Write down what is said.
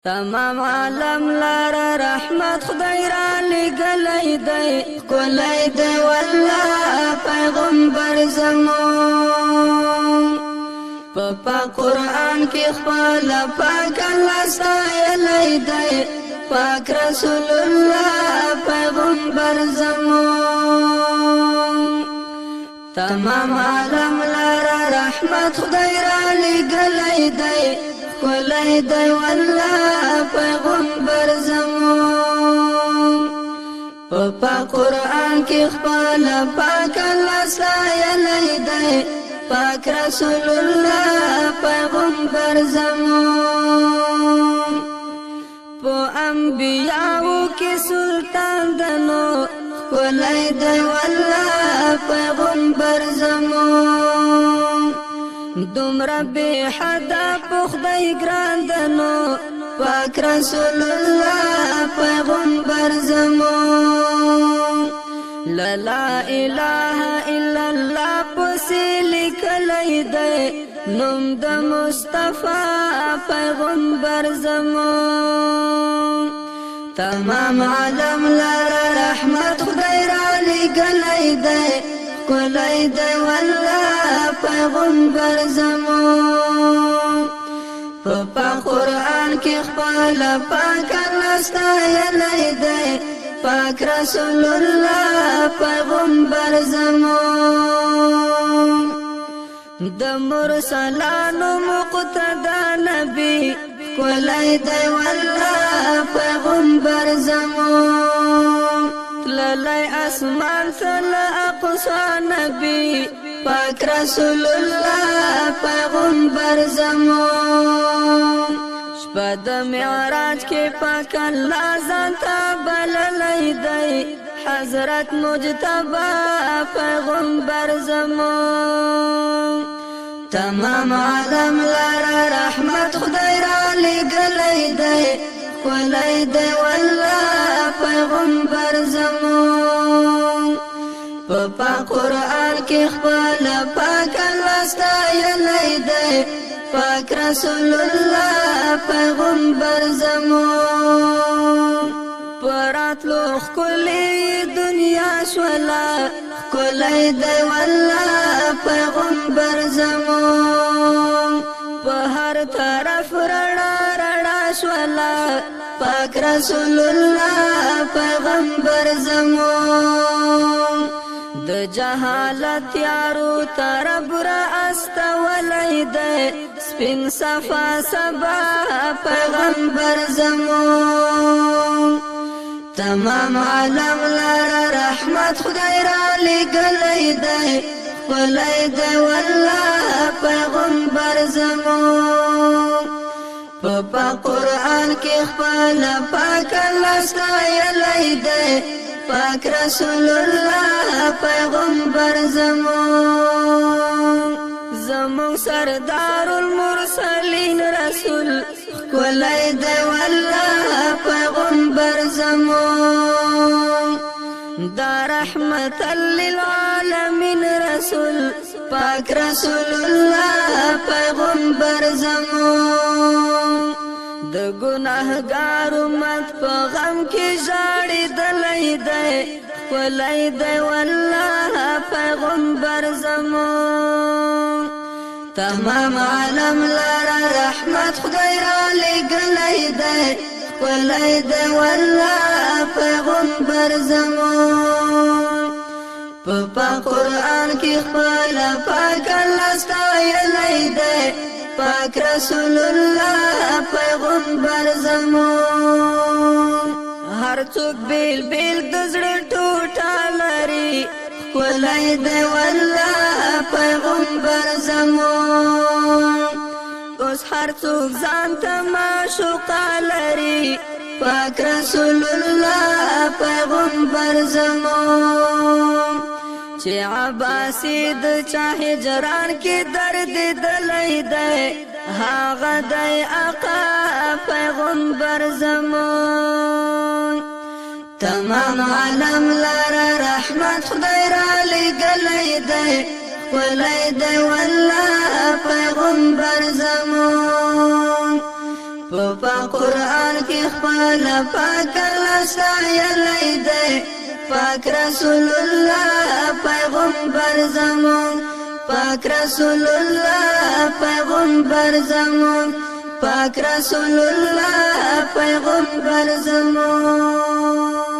تمام عالم لرا رحمت خدای را لګلای دی کولای دی والله پیغمبر زمون په قرآن کې خپل پاک الله ستایلی دی پاک رسول الله پیغمبر زمون تمام عالم لرا رحمت خدای را لګلای دی کولای دی والله پیغمبر زمون په قرآن کې خپل پاک الله ستایلی دی پاک رسول الله پیغمبر زمون په انبیاءو کې سلطان دنو کولای دی والله پیغمبر زمون دومره بے حدا په خدای ګران دنو پاک رسول الله پیغمبر زمون لا اله الا الله پسې لیکلی دی نوم د مصطفی پیغمبر زمون تمام عالم لرا رحمت خدای را لګلی دی کولای دی والله پیغمبر زمون په قرآن کې خپل پاک الله ستایلی دی پاک رسول الله پیغمبر زمون د مرسلانو مقتدا نبی کولای دی والله پیغمبر زمون تللی اسمان تل اقصا نبی پاک رسول الله پیغمبر زمون شپه د معراج کې پاک الله ځان ته بللی دی حضرت مجتبی پیغمبر زمون تمام عالم لرا رحمت خدای را لګلی دی کولای دی والله پیغمبر زمون په قرآن کې خپل پاک الله ستایلی دی پاک رسول الله پیغمبر زمون پراتلو ښکلې دنیا شوله ښکلی دی والله پیغمبر زمون په هر طرف رڼا رڼا شوله پاک رسول الله پیغمبر زمون د جهالت یارو ترب را استولی دی سپین صفا سبا پیغمبر زمون تمام عالم لرا رحمت خدای را لګلی دی کولای دی والله پیغمبر زمون په قرآن کې خپل پاک الله ستایلی دی پاک رسول الله پیغمبر زمون زمون سردار المرسلین رسول کولای دی والله پیغمبر زمون دا رحمت للعالمین رسول پاک رسول الله پیغمبر زمون د ګناهګار امت په غم کې ژاړېدلی دی کولای دی والله پیغمبر زمون تمام عالم لرا رحمت خدای را لګلی دی کولای دی والله پیغمبر زمون په قرآن کې خپل پاک الله ستایلی دی پاک رسول الله پیغمبر زمون هر څوک بیل بیل د زړه ټوټه لري کولای دی والله پیغمبر زمون اوس هر څوک ځان ته معشوقه لري پاک رسول الله پیغمبر زمون چې عباسی د چا هجران کې درد دلی دی هغه دی آقا پیغمبر زمون تمام عالم لرا رحمت خدای را لګلی دی کولای دی والله پیغمبر زمون په قرآن کی خپل پاک الله ستایلی دی پاک رسول الله پیغمبر زمون پاک رسول الله پیغمبر زمون پاک رسول الله پیغمبر زمون